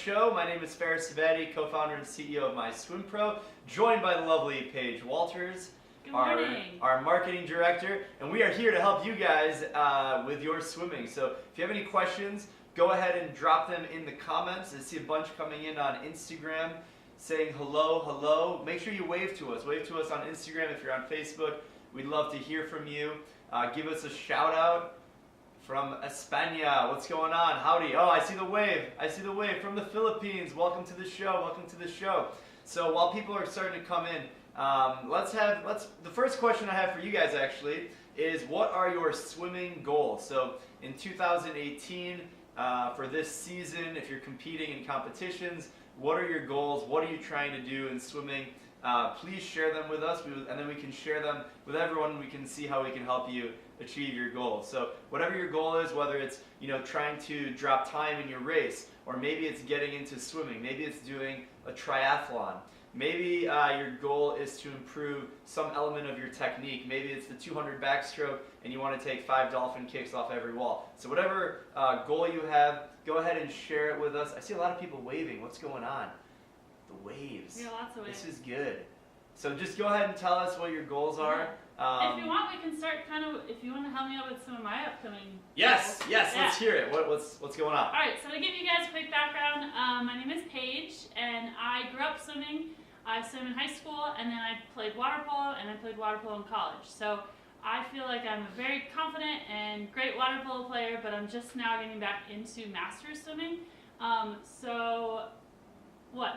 show. My name is Ksebati, co-founder and CEO of My Swim Pro, joined by the lovely Paige Walters, Good morning. our marketing director, and we are here to help you guys with your swimming. So if you have any questions, go ahead and drop them in the comments. I see a bunch coming in on Instagram saying hello, hello. Make sure you wave to us. Wave to us on Instagram if you're on Facebook. We'd love to hear from you. Give us a shout out. From España, what's going on? Howdy. Oh, I see the wave. I see the wave from the Philippines. Welcome to the show. Welcome to the show. So while people are starting to come in, the first question I have for you guys actually is, what are your swimming goals? So in 2018, for this season, if you're competing in competitions, what are your goals? What are you trying to do in swimming? Please share them with us, and then we can share them with everyone. We can see how we can help you achieve your goals. So whatever your goal is, whether it's trying to drop time in your race, or maybe it's getting into swimming, maybe it's doing a triathlon, maybe your goal is to improve some element of your technique, maybe it's the 200 backstroke and you want to take 5 dolphin kicks off every wall. So whatever goal you have, go ahead and share it with us. I see a lot of people waving. What's going on? The waves. Yeah, lots of waves. This is good. So just go ahead and tell us what your goals are. If you want, we can start if you want to help me out with some of my upcoming Yes, goals. yes, let's hear it. What's going on? Alright, so to give you guys a quick background, my name is Paige, and I grew up swimming. I swam in high school, and then I played water polo, and I played water polo in college. So I feel like I'm a very confident and great water polo player, but I'm just now getting back into masters swimming.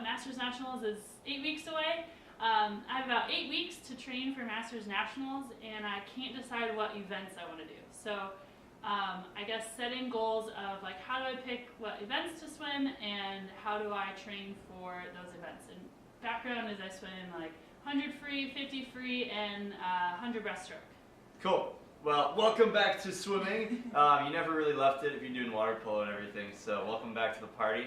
Masters Nationals is 8 weeks away. I have about 8 weeks to train for Masters Nationals, and I can't decide what events I want to do. So I guess setting goals of like, how do I pick what events to swim, and how do I train for those events. And background is I swim like 100 free, 50 free, and 100 breaststroke. Cool. Well, welcome back to swimming. You never really left it if you're doing water polo and everything, so welcome back to the party.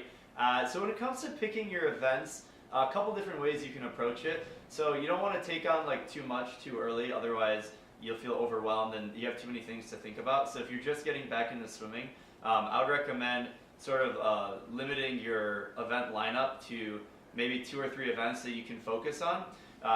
So when it comes to picking your events, a couple different ways you can approach it. So you don't want to take on like too much too early, otherwise you'll feel overwhelmed and you have too many things to think about. So if you're just getting back into swimming, I would recommend sort of limiting your event lineup to maybe 2 or 3 events that you can focus on.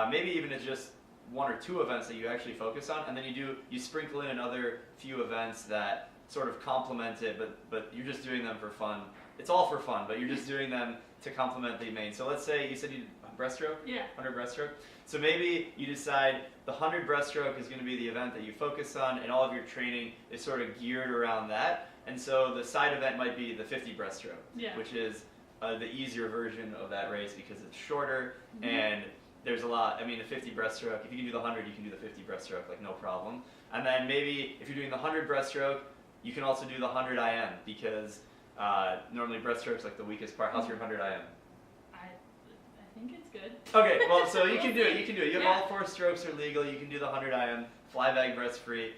Maybe even it's just 1 or 2 events that you actually focus on, and then you sprinkle in another few events that sort of complement it, but you're just doing them for fun. It's all for fun, but you're just doing them to complement the main. So let's say you said you did breaststroke? Yeah. 100 breaststroke. So maybe you decide the 100 breaststroke is going to be the event that you focus on, and all of your training is sort of geared around that. And so the side event might be the 50 breaststroke, which is the easier version of that race because it's shorter, and there's a lot. I mean, the 50 breaststroke, if you can do the 100, you can do the 50 breaststroke, like no problem. And then maybe if you're doing the 100 breaststroke, you can also do the 100 IM because normally breaststroke's like the weakest part. How's your 100 IM? I think it's good. Okay, well, so you can do it. You can do it. You have all 4 strokes are legal. You can do the 100 IM, fly bag breast free.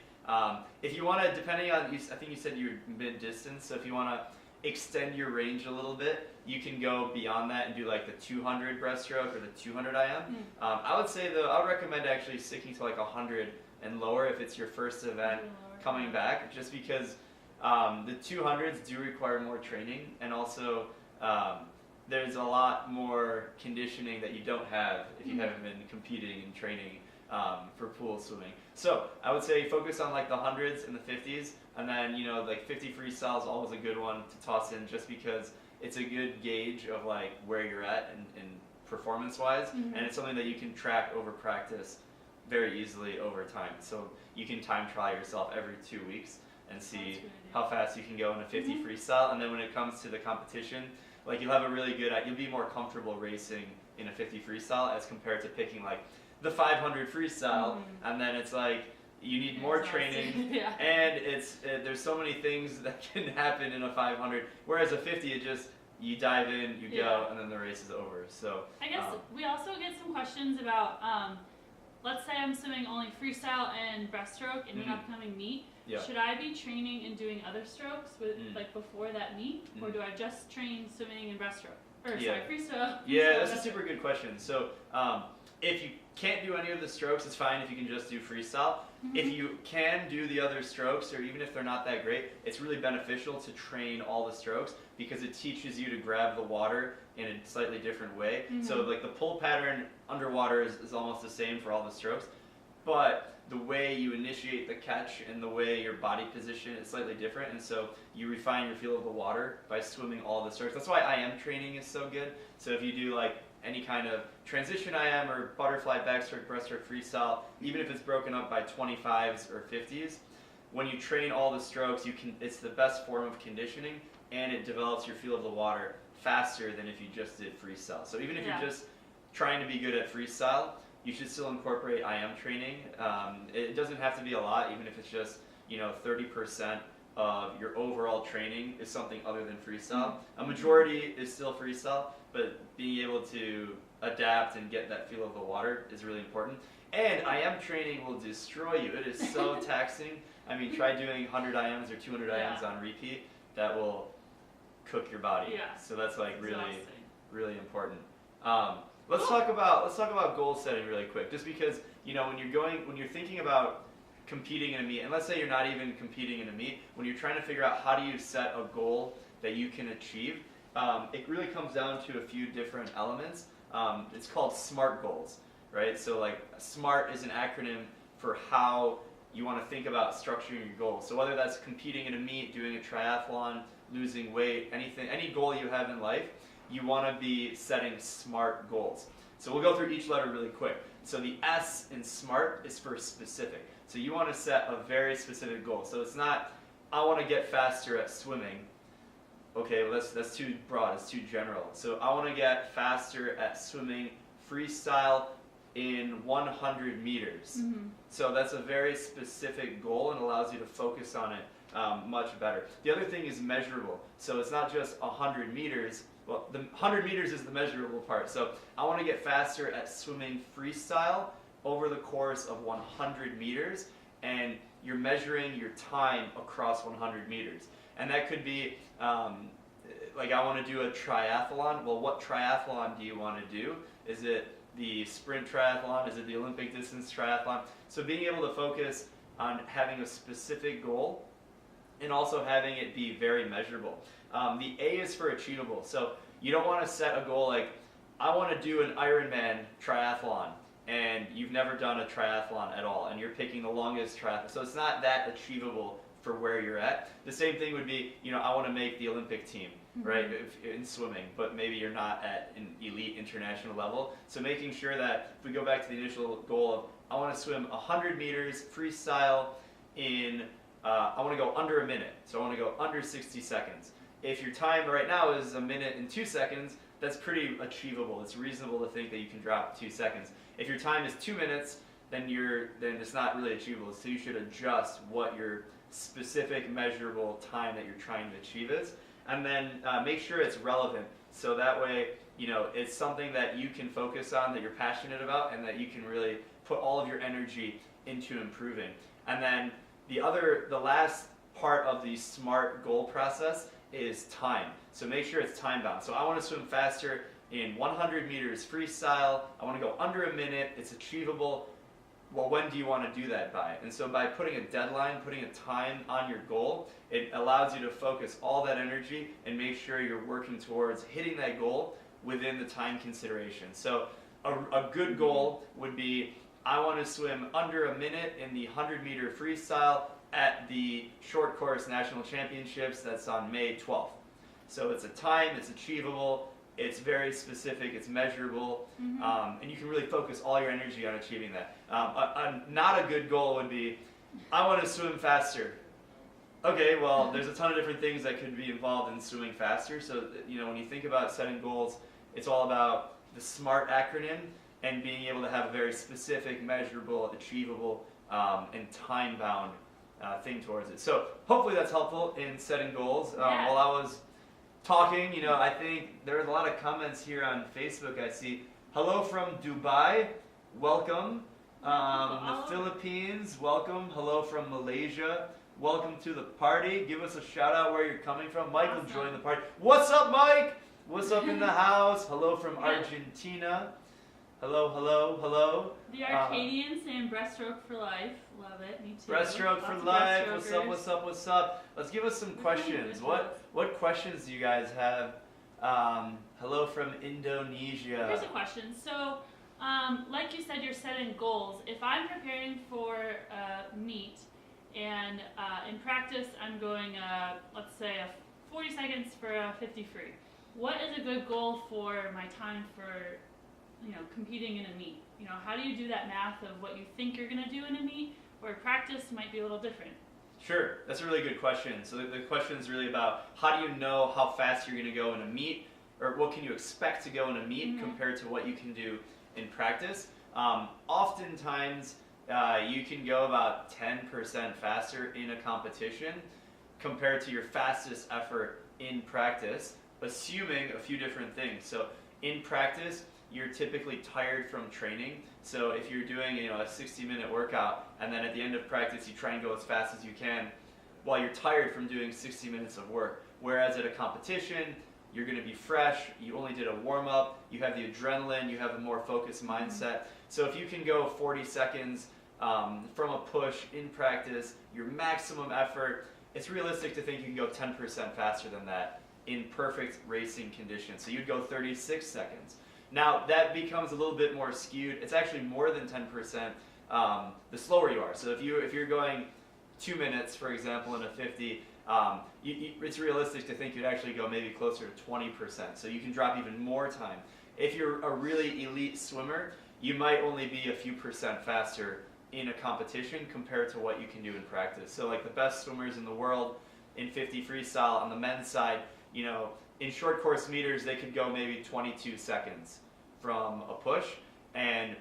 If you want to, depending on, I think you said you're mid-distance, so if you want to extend your range a little bit, you can go beyond that and do like the 200 breaststroke or the 200 IM. I would say though, I would recommend actually sticking to like 100 and lower if it's your first event coming back, just because the 200s do require more training, and also there's a lot more conditioning that you don't have if you haven't been competing and training for pool swimming. So I would say focus on like the 100s and the 50s, and then like 50 freestyle is always a good one to toss in, just because it's a good gauge of like where you're at and performance wise, and it's something that you can track over practice very easily over time. So you can time trial yourself every 2 weeks and see how fast you can go in a 50 freestyle, and then when it comes to the competition, like you'll have a really good, you'll be more comfortable racing in a 50 freestyle as compared to picking like the 500 freestyle, and then it's like you need more training, and there's so many things that can happen in a 500, whereas a 50 it just, you dive in, you go, and then the race is over. So I guess we also get some questions about, let's say I'm swimming only freestyle and breaststroke in an upcoming meet. Should I be training and doing other strokes with like before that meet, or do I just train swimming and breaststroke? Or sorry, freestyle. Yeah, that's a super good question. So if you can't do any of the strokes, it's fine if you can just do freestyle. If you can do the other strokes, or even if they're not that great, it's really beneficial to train all the strokes, because it teaches you to grab the water in a slightly different way. So like the pull pattern underwater is almost the same for all the strokes, but the way you initiate the catch and the way your body position is slightly different, and so you refine your feel of the water by swimming all the strokes. That's why IM training is so good. So if you do like any kind of transition IM or butterfly, backstroke, breaststroke, freestyle, even if it's broken up by 25s or 50s, when you train all the strokes, it's the best form of conditioning, and it develops your feel of the water faster than if you just did freestyle. So even if you're just trying to be good at freestyle, you should still incorporate IM training. It doesn't have to be a lot, even if it's just 30% of your overall training is something other than freestyle. A majority is still freestyle, but being able to adapt and get that feel of the water is really important. And IM training will destroy you. It is so taxing. I mean, try doing 100 IMs or 200 IMs on repeat. That will cook your body. Yeah. So that's like really important. Let's talk about goal setting really quick. Just because when you're thinking about competing in a meet, and let's say you're not even competing in a meet, when you're trying to figure out how do you set a goal that you can achieve, it really comes down to a few different elements. It's called SMART goals, right? So like SMART is an acronym for how you want to think about structuring your goals. So whether that's competing in a meet, doing a triathlon, losing weight, any goal you have in life, you want to be setting SMART goals. So we'll go through each letter really quick. So the S in SMART is for specific. So you want to set a very specific goal. So it's not, I want to get faster at swimming. Okay, well that's too broad, it's too general. So I want to get faster at swimming freestyle in 100 meters. So that's a very specific goal and allows you to focus on it much better. The other thing is measurable. So it's not just 100 meters. Well, the 100 meters is the measurable part. So I want to get faster at swimming freestyle over the course of 100 meters, and you're measuring your time across 100 meters. And that could be, like I want to do a triathlon. Well, what triathlon do you want to do? Is it the sprint triathlon? Is it the Olympic distance triathlon? So being able to focus on having a specific goal and also having it be very measurable. The A is for achievable. So you don't want to set a goal like, I want to do an Ironman triathlon, and you've never done a triathlon at all, and you're picking the longest triathlon. So it's not that achievable for where you're at. The same thing would be, I want to make the Olympic team, right, in swimming, but maybe you're not at an elite international level. So making sure that, if we go back to the initial goal of, I want to swim 100 meters freestyle in, I want to go under a minute. So I want to go under 60 seconds. If your time right now is 1 minute and 2 seconds, that's pretty achievable. It's reasonable to think that you can drop 2 seconds. If your time is 2 minutes, then it's not really achievable. So you should adjust what your specific measurable time that you're trying to achieve is, and then make sure it's relevant. So that way, it's something that you can focus on, that you're passionate about, and that you can really put all of your energy into improving. And then the last part of the SMART goal process is time. So make sure it's time bound. So I want to swim faster in 100 meters freestyle. I want to go under a minute. It's achievable. Well, when do you want to do that by? And so by putting a deadline, putting a time on your goal, it allows you to focus all that energy and make sure you're working towards hitting that goal within the time consideration. So a good goal would be, I want to swim under a minute in the 100-meter freestyle at the short course national championships. That's on May 12th. So it's a time, it's achievable, it's very specific, it's measurable, and you can really focus all your energy on achieving that. Not a good goal would be, I want to swim faster. Okay, well, there's a ton of different things that could be involved in swimming faster. So, when you think about setting goals, it's all about the SMART acronym and being able to have a very specific, measurable, achievable, and time-bound thing towards it. So hopefully that's helpful in setting goals. While I was talking, I think there's a lot of comments here on Facebook. I see, hello from Dubai, welcome. The Philippines, welcome. Hello from Malaysia, welcome to the party. Give us a shout out where you're coming from. Michael joined the party. What's up, Mike? What's up in the house? Hello from Argentina. Hello, hello, hello. The Arcadian saying breaststroke for life. Love it. Me too. Breaststroke for Lots of life. What's up? breaststrokers. What's up? What's up? Let's give us some questions. What questions do you guys have? Hello from Indonesia. Here's a question. So, like you said, you're setting goals. If I'm preparing for meet, and in practice I'm going, let's say, 40 seconds for a 50 free. What is a good goal for my time for, competing in a meet? How do you do that math of what you think you're going to do in a meet, where practice might be a little different? Sure, that's a really good question. So the question is really about how do you know how fast you're going to go in a meet, or what can you expect to go in a meet compared to what you can do in practice. Oftentimes, you can go about 10% faster in a competition compared to your fastest effort in practice, assuming a few different things. So in practice, you're typically tired from training. So if you're doing a 60-minute workout and then at the end of practice you try and go as fast as you can, while you're tired from doing 60 minutes of work. Whereas at a competition, you're going to be fresh, you only did a warm-up, you have the adrenaline, you have a more focused mindset. So if you can go 40 seconds from a push in practice, your maximum effort, it's realistic to think you can go 10% faster than that in perfect racing conditions. So you'd go 36 seconds. Now that becomes a little bit more skewed. It's actually more than 10% the slower you are. So if you're going 2 minutes, for example, in a 50, it's realistic to think you'd actually go maybe closer to 20%. So you can drop even more time. If you're a really elite swimmer, you might only be a few percent faster in a competition compared to what you can do in practice. So like the best swimmers in the world in 50 freestyle on the men's side, in short course meters, they could go maybe 22 seconds from a push. And,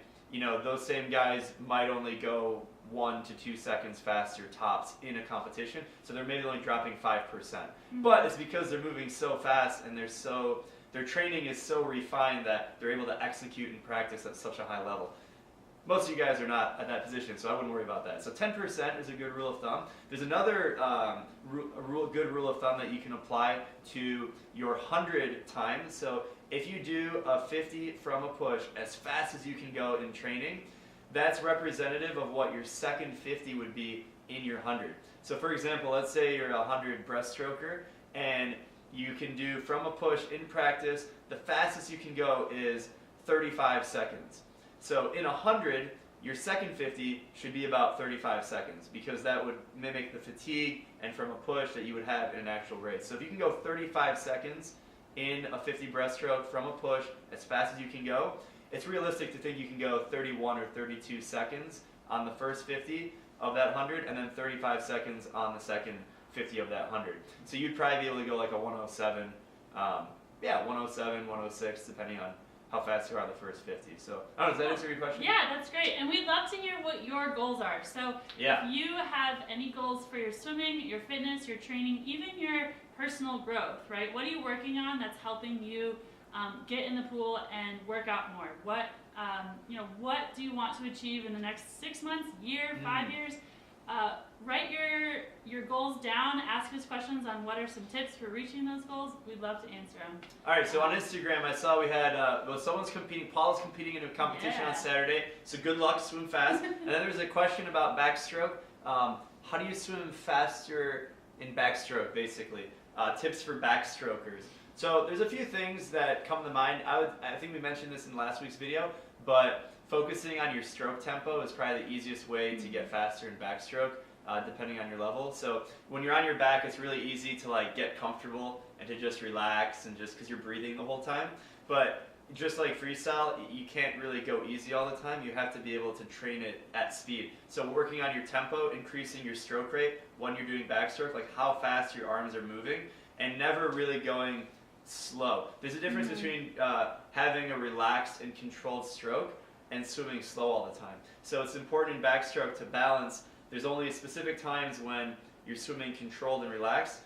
those same guys might only go 1 to 2 seconds faster tops in a competition. So they're maybe only dropping 5%. But it's because they're moving so fast and their training is so refined that they're able to execute and practice at such a high level. Most of you guys are not at that position, so I wouldn't worry about that. So 10% is a good rule of thumb. There's another good rule of thumb that you can apply to your 100 time. So if you do a 50 from a push as fast as you can go in training, that's representative of what your second 50 would be in your 100. So for example, let's say you're a 100 breaststroker, and you can do from a push in practice, the fastest you can go is 35 seconds. So in 100, your second 50 should be about 35 seconds because that would mimic the fatigue and from a push that you would have in an actual race. So if you can go 35 seconds in a 50 breaststroke from a push as fast as you can go, it's realistic to think you can go 31 or 32 seconds on the first 50 of that 100 and then 35 seconds on the second 50 of that 100. So you'd probably be able to go like a 107, 107, 106 depending on how fast you are on the first 50. So, I don't know, does that answer your question? Yeah, that's great. And we'd love to hear what your goals are. So, if you have any goals for your swimming, your fitness, your training, even your personal growth, right? What are you working on that's helping you get in the pool and work out more? What do you want to achieve in the next 6 months, year, 5 years? Write your goals down. Ask us questions on what are some tips for reaching those goals. We'd love to answer them. All right, so on Instagram, I saw we had, someone's competing, Paul's competing in a competition on Saturday, so good luck, swim fast. And then there's a question about backstroke. How do you swim faster in backstroke, basically? Tips for backstrokers. So there's a few things that come to mind. I think we mentioned this in last week's video, but focusing on your stroke tempo is probably the easiest way to get faster in backstroke, depending on your level. So when you're on your back, it's really easy to get comfortable and to just relax and just because you're breathing the whole time. But just like freestyle, you can't really go easy all the time. You have to be able to train it at speed. So working on your tempo, increasing your stroke rate when you're doing backstroke, like how fast your arms are moving, and never really going slow. There's a difference between having a relaxed and controlled stroke and swimming slow all the time. So it's important in backstroke to balance. There's only specific times when you're swimming controlled and relaxed.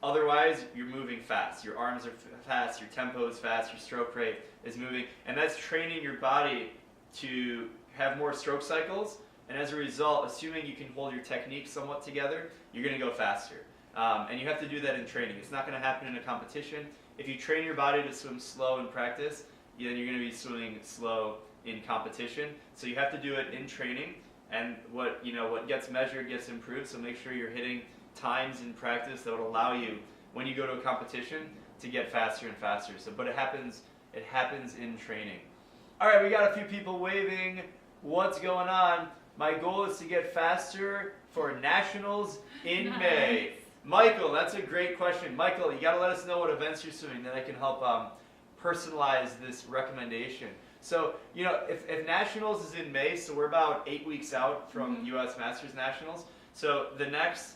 Otherwise, you're moving fast. Your arms are fast, your tempo is fast, your stroke rate is moving, and that's training your body to have more stroke cycles, and as a result, assuming you can hold your technique somewhat together, you're going to go faster. And you have to do that in training. It's not going to happen in a competition. If you train your body to swim slow in practice, then you're going to be swimming slow in competition. So you have to do it in training, and what gets measured gets improved. So make sure you're hitting times in practice that would allow you, when you go to a competition, to get faster and faster. So, but it happens in training. All right, we got a few people waving. What's going on? My goal is to get faster for nationals in Nice. May. Michael, that's a great question. Michael, you got to let us know what events you're swimming, then I can help personalize this recommendation. So, if nationals is in May, so we're about 8 weeks out from U.S. Masters Nationals. So the next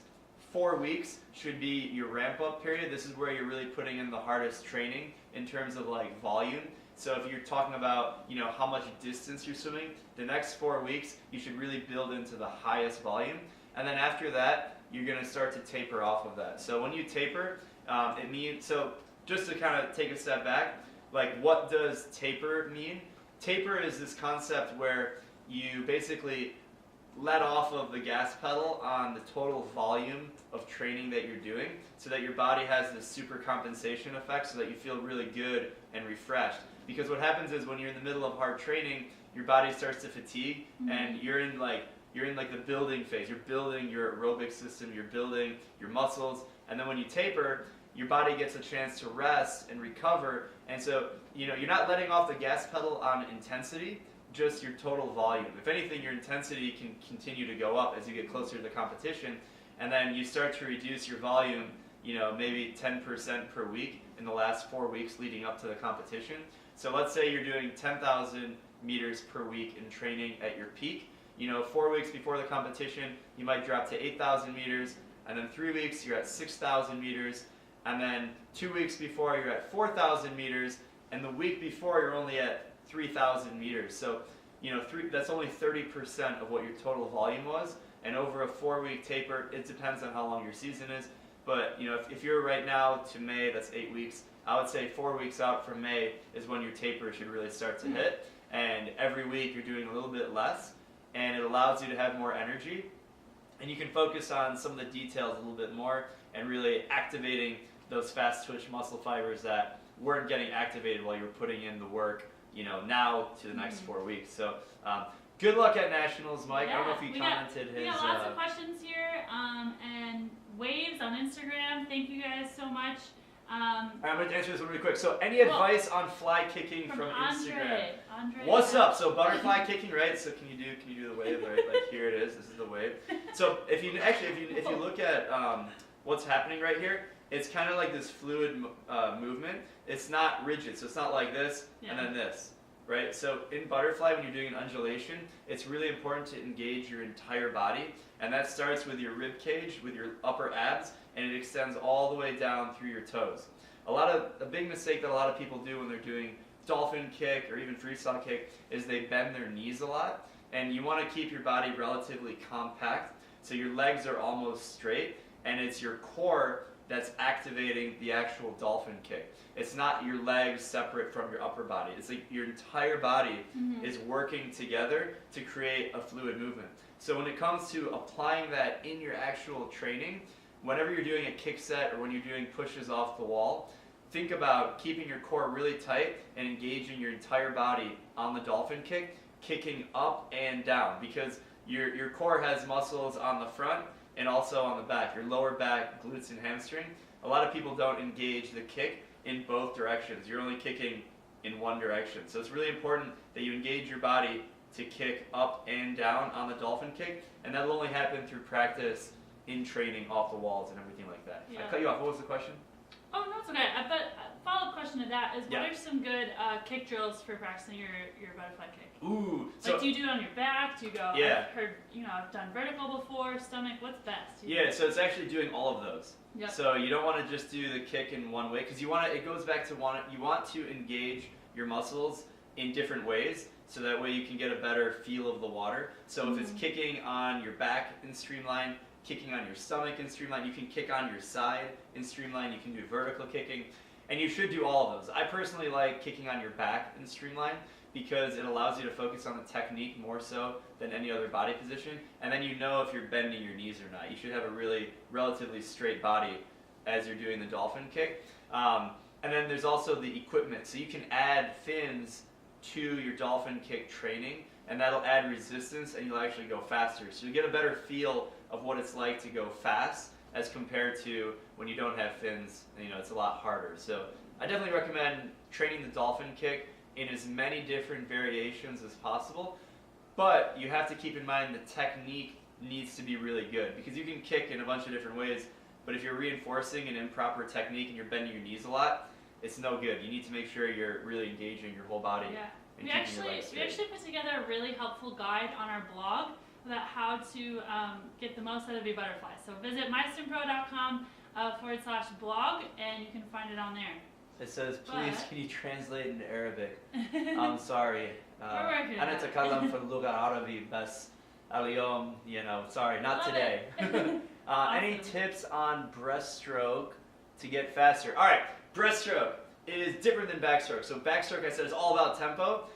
4 weeks should be your ramp-up period. This is where you're really putting in the hardest training in terms of like volume. So if you're talking about, how much distance you're swimming, the next 4 weeks you should really build into the highest volume. And then after that, you're going to start to taper off of that. So when you taper, it means, so just to kind of take a step back, like what does taper mean? Taper is this concept where you basically let off of the gas pedal on the total volume of training that you're doing, so that your body has this super compensation effect, so that you feel really good and refreshed. Because what happens is when you're in the middle of hard training, your body starts to fatigue, and you're in the building phase. You're building your aerobic system, you're building your muscles, and then when you taper, your body gets a chance to rest and recover. And so, you're not letting off the gas pedal on intensity, just your total volume. If anything, your intensity can continue to go up as you get closer to the competition, and then you start to reduce your volume, maybe 10% per week in the last 4 weeks leading up to the competition. So let's say you're doing 10,000 meters per week in training at your peak. 4 weeks before the competition, you might drop to 8,000 meters, and then 3 weeks you're at 6,000 meters, and then 2 weeks before you're at 4,000 meters, and the week before you're only at 3,000 meters. So, that's only 30% of what your total volume was. And over a 4-week taper, it depends on how long your season is. But, if you're right now to May, that's 8 weeks. I would say 4 weeks out from May is when your taper should really start to hit. And every week you're doing a little bit less, and it allows you to have more energy. And you can focus on some of the details a little bit more and really activating those fast twitch muscle fibers that weren't getting activated while you were putting in the work, now to the next 4 weeks. So good luck at Nationals, Mike. Yeah, I don't know if you commented we got lots of questions here, and waves on Instagram. Thank you guys so much. I'm going to answer this one really quick. So any advice on fly kicking from Instagram? Andre. What's up? So butterfly kicking, right? So can you do the wave, right? Like here it is. This is the wave. So if you look at what's happening right here, it's kind of like this fluid movement. It's not rigid, so it's not like this and then this, right? So in butterfly, when you're doing an undulation, it's really important to engage your entire body, and that starts with your rib cage, with your upper abs, and it extends all the way down through your toes. A big mistake that a lot of people do when they're doing dolphin kick or even freestyle kick is they bend their knees a lot, and you want to keep your body relatively compact, so your legs are almost straight, and it's your core that's activating the actual dolphin kick. It's not your legs separate from your upper body. It's like your entire body is working together to create a fluid movement. So when it comes to applying that in your actual training, whenever you're doing a kick set or when you're doing pushes off the wall, think about keeping your core really tight and engaging your entire body on the dolphin kick, kicking up and down, because your core has muscles on the front and also on the back, your lower back, glutes, and hamstring. A lot of people don't engage the kick in both directions. You're only kicking in one direction. So it's really important that you engage your body to kick up and down on the dolphin kick, and that'll only happen through practice in training off the walls and everything like that. Yeah. I cut you off. What was the question? Oh, no, it's okay. But a follow-up question to that is, Yeah. what are some good kick drills for practicing your butterfly kick? Ooh. Like, do you do it on your back? Do you go, Yeah. I've heard, I've done vertical before, stomach, what's best? Yeah, so it's actually doing all of those. Yep. So you don't want to just do the kick in one way, because it goes back to you want to engage your muscles in different ways, so that way you can get a better feel of the water. So if it's kicking on your back in streamline, kicking on your stomach in streamline, you can kick on your side in streamline, you can do vertical kicking, and you should do all of those. I personally like kicking on your back in streamline because it allows you to focus on the technique more so than any other body position, and then you know if you're bending your knees or not. You should have a really relatively straight body as you're doing the dolphin kick. And then there's also the equipment. So you can add fins to your Dolphin kick training, and that'll add resistance, and you'll actually go faster. So you get a better feel of what it's like to go fast as compared to when you don't have fins. You know, it's a lot harder. So I definitely recommend training the Dolphin kick in as many different variations as possible, but you have to keep in mind the technique needs to be really good, because you can kick in a bunch of different ways, but if you're reinforcing an improper technique and you're bending your knees a lot, it's no good. You need to make sure you're really engaging your whole body. Yeah. And We keeping your legs actually straight. put together a really helpful guide on our blog about how to get the most out of your butterfly. So visit mystempro.com/blog, and you can find it on there. It says, please, But- can you translate into Arabic? I'm sorry. We're working on أنا it. أتكلم في اللغة العربية بس اليوم, you know, sorry, not Love today. it. Any Awesome. tips on breaststroke to get faster? All right, breaststroke is different than backstroke. So backstroke, I said, is all about tempo.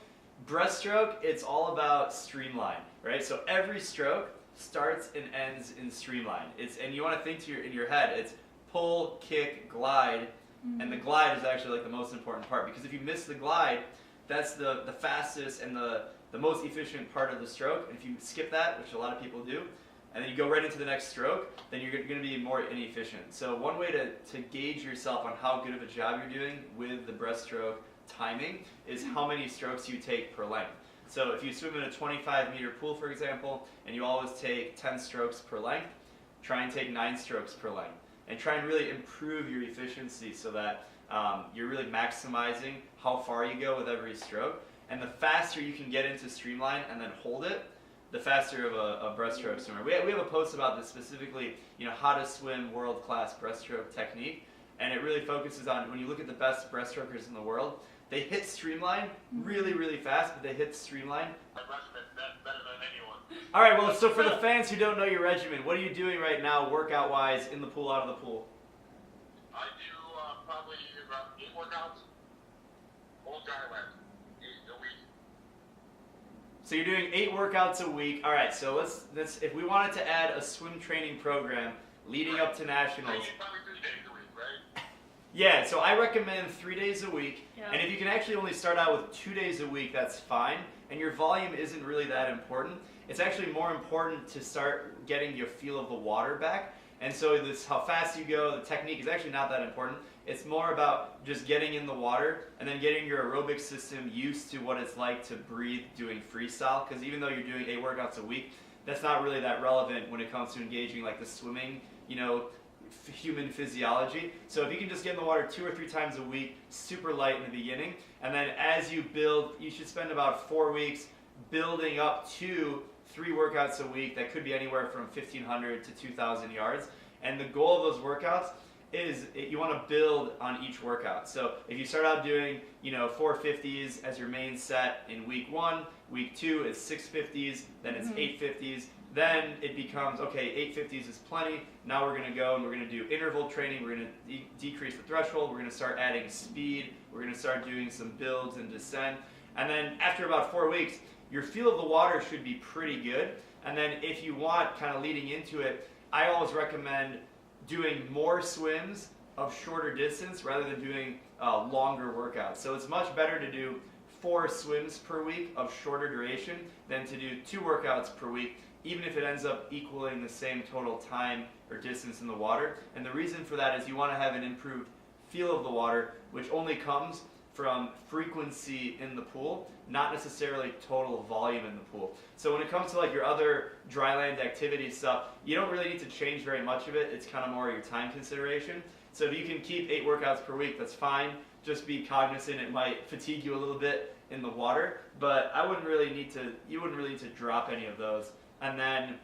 Breaststroke, it's all about streamline, right? So every stroke starts and ends in streamline. And you want to think in your head, it's pull, kick, glide, and the glide is actually like the most important part, because if you miss the glide, that's the fastest and the most efficient part of the stroke. And if you skip that, which a lot of people do, and then you go right into the next stroke, then you're going to be more inefficient. So one way to gauge yourself on how good of a job you're doing with the breaststroke timing is how many strokes you take per length. So if you swim in a 25-meter pool, for example, and you always take 10 strokes per length, try and take 9 strokes per length. And try and really improve your efficiency so that you're really maximizing how far you go with every stroke. And the faster you can get into streamline and then hold it, the faster of a breaststroke swimmer. We have a post about this specifically, you know, how to swim world-class breaststroke technique. And it really focuses on, when you look at the best breaststrokers in the world, they hit streamline really, really fast, but they hit streamline. Better than anyone. All right, well, so for the fans who don't know your regimen, what are you doing right now workout-wise, in the pool, out of the pool? I do probably about 8 workouts, all Dryland, a week. So you're doing 8 workouts a week. All right, so let's if we wanted to add a swim training program leading up to I nationals. need probably 3 days a week, right? Yeah, so I recommend 3 days a week. Yeah. And if you can actually only start out with 2 days a week, that's fine. And your volume isn't really that important. It's actually more important to start getting your feel of the water back. And so how fast you go, the technique is actually not that important. It's more about just getting in the water and then getting your aerobic system used to what it's like to breathe doing freestyle. Because even though you're doing 8 workouts a week, that's not really that relevant when it comes to engaging like the swimming, you know, human physiology. So if you can just get in the water 2 or 3 times a week, super light in the beginning, and then as you build, you should spend about 4 weeks building up to 3 workouts a week. That could be anywhere from 1,500 to 2,000 yards. And the goal of those workouts is you want to build on each workout. So if you start out doing, you know, 450s as your main set in week 1, week 2 is 650s, then it's 850s. Then it becomes, okay, 850s is plenty. Now we're going to go and we're going to do interval training. We're going to decrease the threshold. We're going to start adding speed. We're going to start doing some builds and descent. And then after about 4 weeks, your feel of the water should be pretty good. And then if you want, kind of leading into it, I always recommend doing more swims of shorter distance rather than doing longer workouts. So it's much better to do 4 swims per week of shorter duration than to do 2 workouts per week, even if it ends up equaling the same total time or distance in the water. And the reason for that is you want to have an improved feel of the water, which only comes from frequency in the pool, not necessarily total volume in the pool. So when it comes to like your other dryland activity stuff, you don't really need to change very much of it. It's kind of more your time consideration. So if you can keep 8 workouts per week, that's fine. Just be cognizant it might fatigue you a little bit in the water, but you wouldn't really need to drop any of those. And then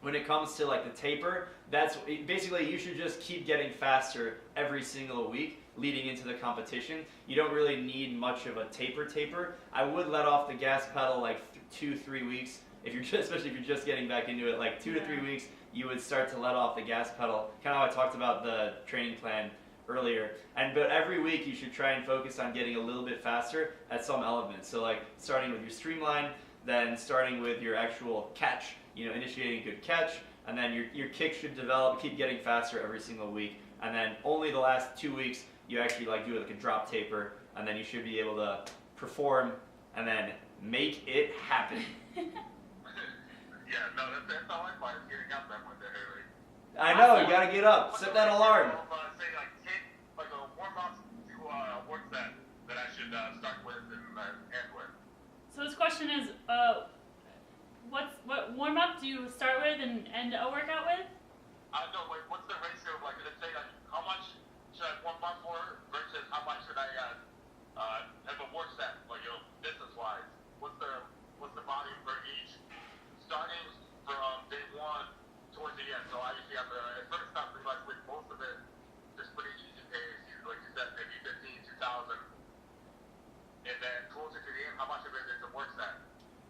when it comes to like the taper, that's basically you should just keep getting faster every single week leading into the competition. You don't really need much of a taper. I would let off the gas pedal like 2-3 weeks if you're just, especially if you're just getting back into it, like 2 to 3 weeks, you would start to let off the gas pedal. Kind of how I talked about the training plan earlier. But every week you should try and focus on getting a little bit faster at some elements. So like starting with your streamline, then starting with your actual catch, you know, initiating a good catch, and then your kick should develop, keep getting faster every single week. And then only the last 2 weeks you actually like do like a drop taper, and then you should be able to perform and then make it happen. Yeah, no, that's all I find is getting up that window early. I know, you gotta get up. Set that alarm. Say like 10, like a warm-up to work that I should start with and end with. So this question is, what warm up do you start with and end a workout with? No, like what's the ratio of like, let's say like how much should I warm up for versus how much should I have a work set, like distance-wise? What's the volume for each? Starting from day one towards the end. So obviously at first time pretty much with most of it just pretty easy pace, like you said, maybe 15, 2,000. And then closer to the end, how much of it is a work set?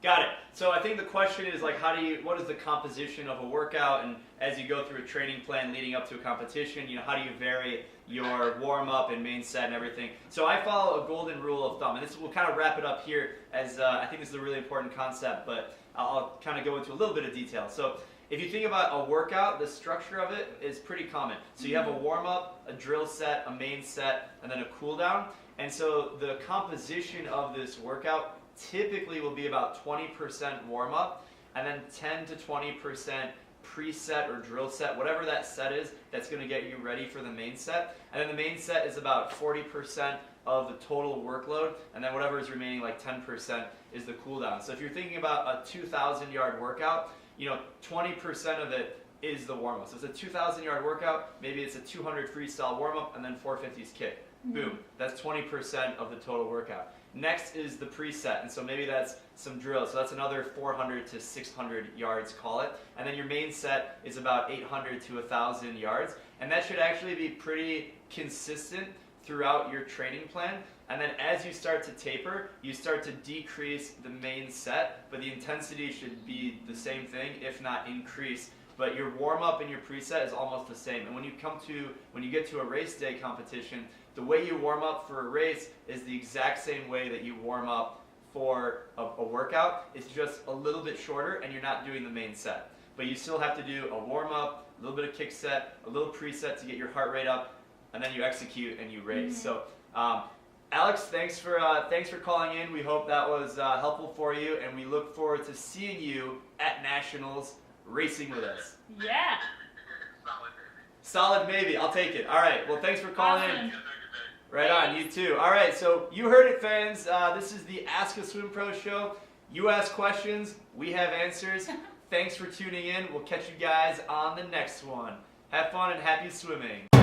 Got it. So I think the question is like, what is the composition of a workout, and as you go through a training plan leading up to a competition, how do you vary your warm up and main set and everything? So I follow a golden rule of thumb, and this will kind of wrap it up here, as I think this is a really important concept, but I'll kind of go into a little bit of detail. So if you think about a workout, the structure of it is pretty common. So you have a warm up, a drill set, a main set, and then a cool down. And so the composition of this workout typically will be about 20% warm up, and then 10 to 20% preset or drill set, whatever that set is, that's going to get you ready for the main set. And then the main set is about 40% of the total workload, and then whatever is remaining, like 10%, is the cool down. So if you're thinking about a 2,000-yard workout, 20% of it is the warm up. So it's a 2,000-yard workout, maybe it's a 200 freestyle warm up, and then 450s kick. Boom. That's 20% of the total workout. Next is the preset, and so maybe that's some drills. So that's another 400 to 600 yards, call it. And then your main set is about 800 to 1,000 yards. And that should actually be pretty consistent throughout your training plan. And then as you start to taper, you start to decrease the main set, but the intensity should be the same thing, if not increase. But your warm-up and your preset is almost the same. And when you get to a race day competition, the way you warm up for a race is the exact same way that you warm up for a workout. It's just a little bit shorter, and you're not doing the main set. But you still have to do a warm-up, a little bit of kick set, a little preset to get your heart rate up, and then you execute and you race. So, Alex, thanks for calling in. We hope that was helpful for you, and we look forward to seeing you at Nationals racing with us. Yeah. Solid maybe. I'll take it. All right. Well, thanks for calling in. Awesome. Right on. You too. All right. So you heard it, fans. This is the Ask a Swim Pro show. You ask questions. We have answers. Thanks for tuning in. We'll catch you guys on the next one. Have fun and happy swimming.